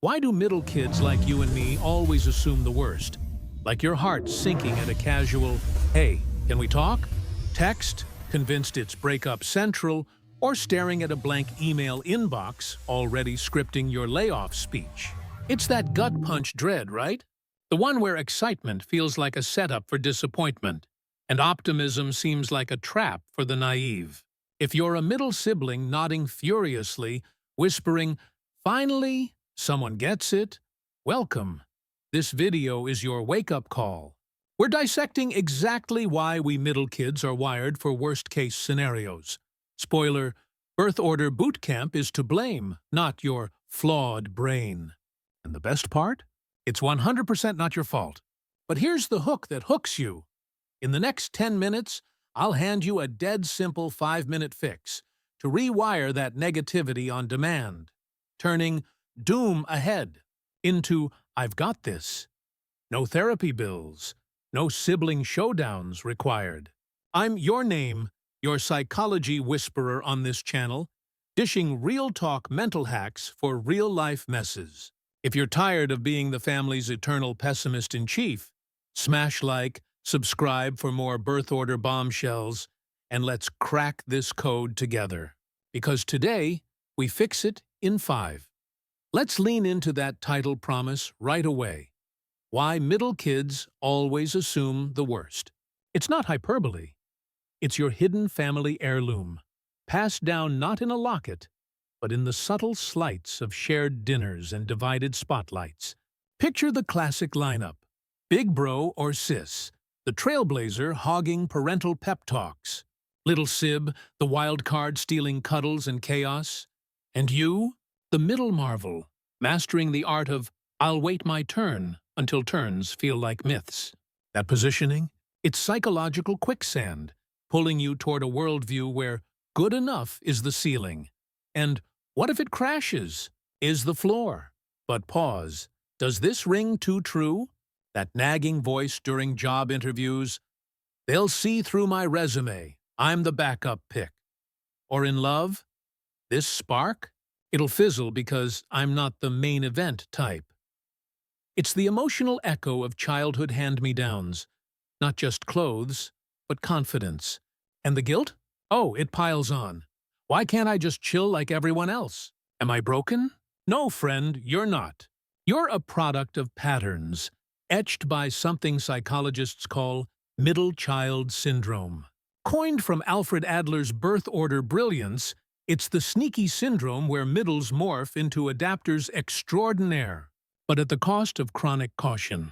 Why do middle kids like you and me always assume the worst? Like your heart sinking at a casual, "Hey, can we talk?" text, convinced it's breakup central, or staring at a blank email inbox, already scripting your layoff speech. It's that gut punch dread, right? The one where excitement feels like a setup for disappointment, and optimism seems like a trap for the naive. If you're a middle sibling nodding furiously, whispering, "Finally, someone gets it," welcome. This video is your wake-up call. We're dissecting exactly why we middle kids are wired for worst-case scenarios. Spoiler, birth order boot camp is to blame, not your flawed brain. And the best part? It's 100% not your fault. But here's the hook that hooks you. In the next 10 minutes, I'll hand you a dead simple 5-minute fix to rewire that negativity on demand, turning doom ahead into "I've got this." No therapy bills, no sibling showdowns required. I'm your name, your psychology whisperer on this channel, dishing real talk mental hacks for real-life messes. If you're tired of being the family's eternal pessimist-in-chief, smash like, subscribe for more birth order bombshells, and let's crack this code together. Because today, we fix it in 5. Let's lean into that title promise right away. Why middle kids always assume the worst. It's not hyperbole. It's your hidden family heirloom, passed down not in a locket, but in the subtle slights of shared dinners and divided spotlights. Picture the classic lineup: big bro or sis, the trailblazer hogging parental pep talks, little sib, the wild card stealing cuddles and chaos, and you, the middle marvel, mastering the art of "I'll wait my turn" until turns feel like myths. That positioning? It's psychological quicksand, pulling you toward a worldview where good enough is the ceiling. And what if it crashes? Is the floor. But pause. Does this ring too true? That nagging voice during job interviews? "They'll see through my resume. I'm the backup pick." Or in love? "This spark? It'll fizzle because I'm not the main event type." It's the emotional echo of childhood hand-me-downs. Not just clothes, but confidence. And the guilt? Oh, it piles on. Why can't I just chill like everyone else? Am I broken? No, friend, you're not. You're a product of patterns, etched by something psychologists call middle child syndrome. Coined from Alfred Adler's birth order brilliance, it's the sneaky syndrome where middles morph into adapters extraordinaire, but at the cost of chronic caution.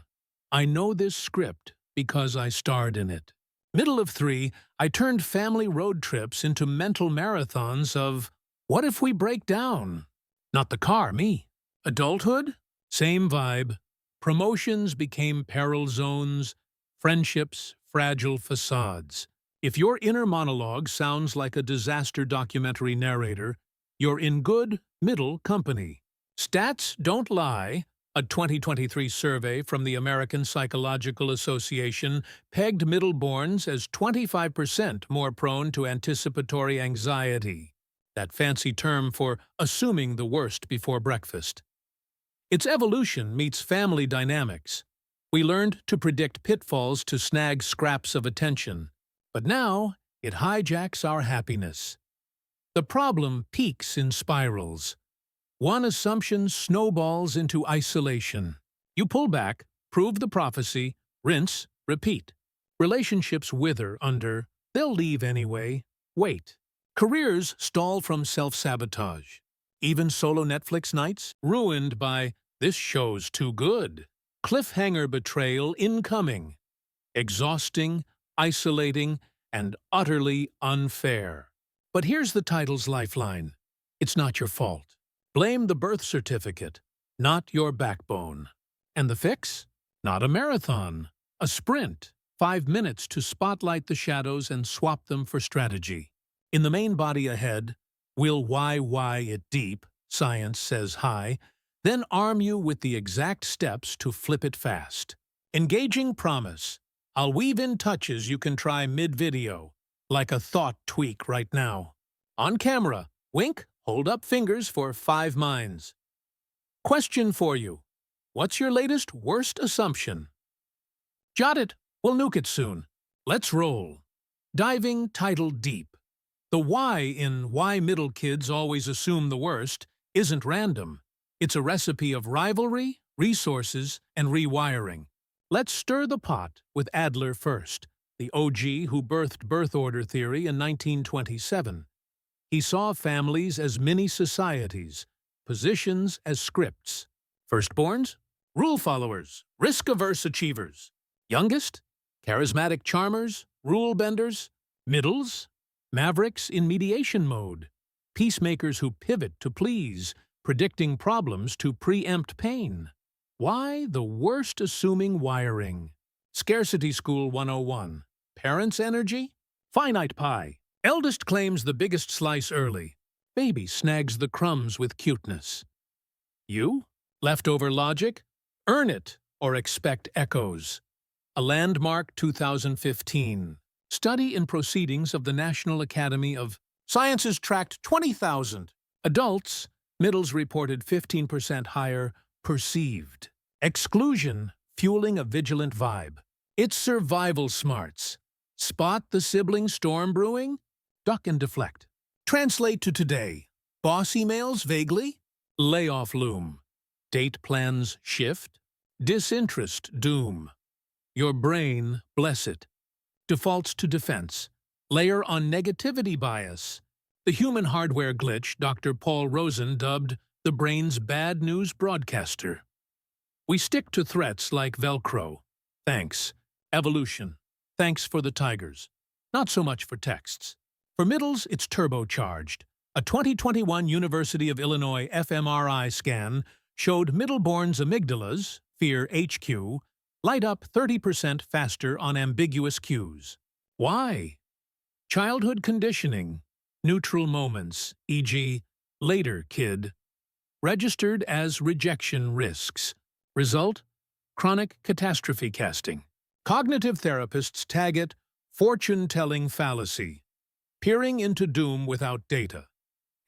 I know this script because I starred in it. Middle of 3, I turned family road trips into mental marathons of, what if we break down? Not the car, me. Adulthood? Same vibe. Promotions became peril zones, friendships, fragile facades. If your inner monologue sounds like a disaster documentary narrator, you're in good, middle company. Stats don't lie. A 2023 survey from the American Psychological Association pegged middleborns as 25% more prone to anticipatory anxiety, that fancy term for assuming the worst before breakfast. It's evolution meets family dynamics. We learned to predict pitfalls to snag scraps of attention, but now it hijacks our happiness. The problem peaks in spirals. One assumption snowballs into isolation. You pull back, prove the prophecy, rinse, repeat. Relationships wither under "they'll leave anyway" weight. Careers stall from self-sabotage. Even solo Netflix nights ruined by "this show's too good." Cliffhanger betrayal incoming. Exhausting, isolating, and utterly unfair. But here's the title's lifeline. It's not your fault. Blame the birth certificate, not your backbone. And the fix? Not a marathon, a sprint. 5 minutes to spotlight the shadows and swap them for strategy. In the main body ahead, we'll why it deep, science says hi, then arm you with the exact steps to flip it fast. Engaging promise. I'll weave in touches you can try mid-video, like a thought tweak right now. On camera, wink, hold up fingers for 5 minds. Question for you. What's your latest worst assumption? Jot it. We'll nuke it soon. Let's roll. Diving title deep. The why in Why Middle Kids Always Assume the Worst isn't random. It's a recipe of rivalry, resources, and rewiring. Let's stir the pot with Adler first, the OG who birthed birth order theory in 1927. He saw families as mini-societies, positions as scripts. Firstborns, rule followers, risk-averse achievers. Youngest, charismatic charmers, rule benders. Middles, mavericks in mediation mode. Peacemakers who pivot to please, predicting problems to preempt pain. Why the worst assuming wiring? Scarcity School 101. Parents' energy? Finite pie. Eldest claims the biggest slice early. Baby snags the crumbs with cuteness. You? Leftover logic? Earn it or expect echoes. A Landmark 2015. Study in Proceedings of the National Academy of Sciences tracked 20,000. Adults, middles reported 15% higher perceived. Exclusion fueling a vigilant vibe. It's survival smarts. Spot the sibling storm brewing? Duck and deflect. Translate to today. Boss emails vaguely? Layoff loom. Date plans shift? Disinterest doom. Your brain, bless it, defaults to defense. Layer on negativity bias. The human hardware glitch Dr. Paul Rosen dubbed the brain's bad news broadcaster. We stick to threats like Velcro. Thanks. Evolution. Thanks for the tigers. Not so much for texts. For middles, it's turbocharged. A 2021 University of Illinois fMRI scan showed middleborns' amygdalas, fear HQ, light up 30% faster on ambiguous cues. Why? Childhood conditioning, neutral moments, e.g., later kid, registered as rejection risks. Result? Chronic catastrophe casting. Cognitive therapists tag it fortune-telling fallacy, peering into doom without data.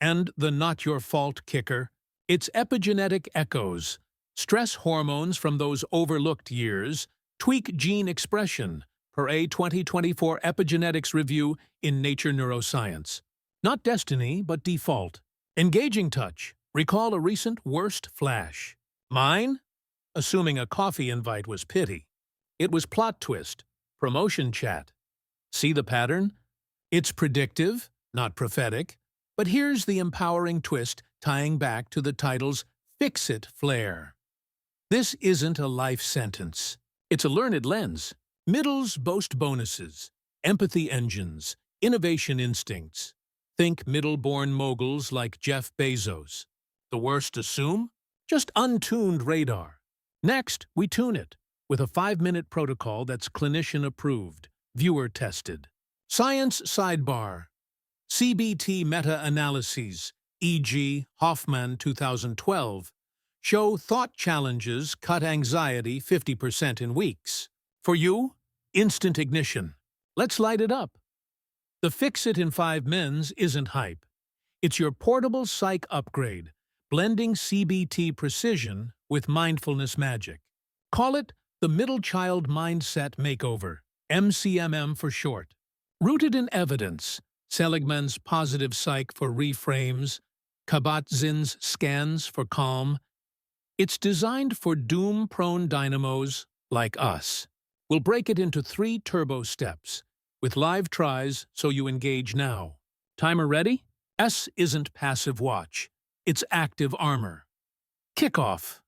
And the not-your-fault kicker? It's epigenetic echoes. Stress hormones from those overlooked years tweak gene expression, per a 2024 epigenetics review in Nature Neuroscience. Not destiny, but default. Engaging touch. Recall a recent worst flash. Mine? Assuming a coffee invite was pity. It was plot twist, promotion chat. See the pattern? It's predictive, not prophetic. But here's the empowering twist tying back to the title's Fix-It flair. This isn't a life sentence. It's a learned lens. Middles boast bonuses, empathy engines, innovation instincts. Think middle-born moguls like Jeff Bezos. The worst assume? Just untuned radar. Next, we tune it with a 5-minute protocol that's clinician-approved, viewer-tested. Science sidebar. CBT meta-analyses, e.g. Hoffman 2012, show thought challenges cut anxiety 50% in weeks. For you, instant ignition. Let's light it up. The Fix-It in 5 Mins isn't hype. It's your portable psych upgrade, blending CBT precision with mindfulness magic. Call it the Middle Child Mindset Makeover, MCMM for short. Rooted in evidence, Seligman's positive psych for reframes, Kabat-Zinn's scans for calm, it's designed for doom-prone dynamos like us. We'll break it into 3 turbo steps, with live tries so you engage now. Timer ready? S isn't passive watch. It's active armor. Kickoff.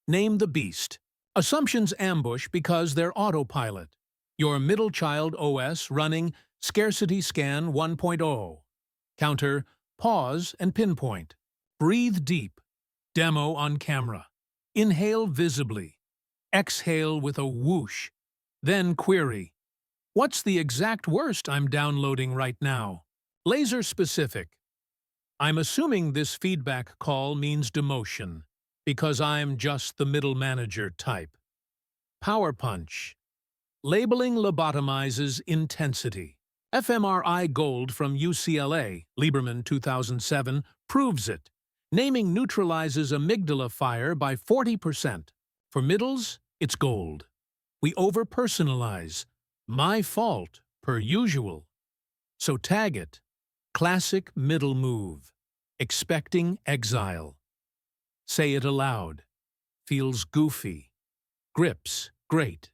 Name the beast. Assumptions ambush because they're autopilot. Your middle child OS running Scarcity Scan 1.0. Counter, pause and pinpoint. Breathe deep. Demo on camera. Inhale visibly. Exhale with a whoosh. Then query. What's the exact worst I'm downloading right now? Laser specific. I'm assuming this feedback call means demotion, because I'm just the middle manager type. Power punch. Labeling lobotomizes intensity. fMRI Gold from UCLA, Lieberman 2007, proves it. Naming neutralizes amygdala fire by 40%. For middles, it's gold. We over-personalize. My fault, per usual. So tag it. Classic middle move. Expecting exile. Say it aloud. Feels goofy. Grips, great.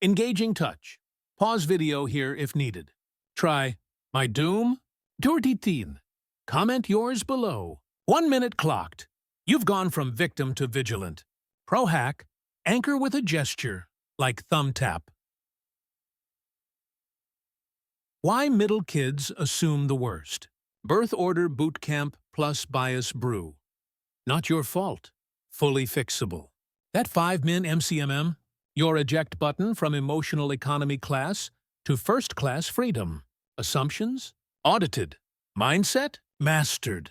Engaging touch. Pause video here if needed. Try, my doom? Dirty-teen. Comment yours below. 1 minute clocked. You've gone from victim to vigilant. Pro hack, anchor with a gesture, like thumb tap. Why middle kids assume the worst. Birth order boot camp plus bias brew. Not your fault. Fully fixable. That 5-min MCMM, your eject button from emotional economy class to first class freedom. Assumptions? Audited. Mindset? Mastered.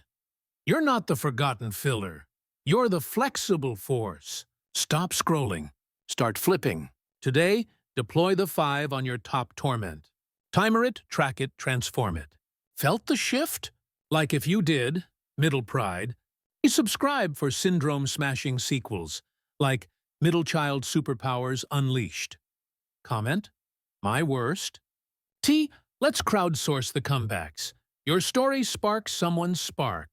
You're not the forgotten filler. You're the flexible force. Stop scrolling. Start flipping. Today, deploy the 5 on your top torment. Timer it, track it, transform it. Felt the shift? Like if you did, middle pride, subscribe for syndrome-smashing sequels, like Middle Child Superpowers Unleashed. Comment? My worst. T, let's crowdsource the comebacks. Your story sparks someone's spark.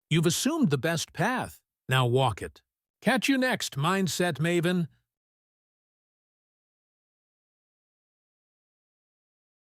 You've assumed the best path. Now walk it. Catch you next, Mindset Maven.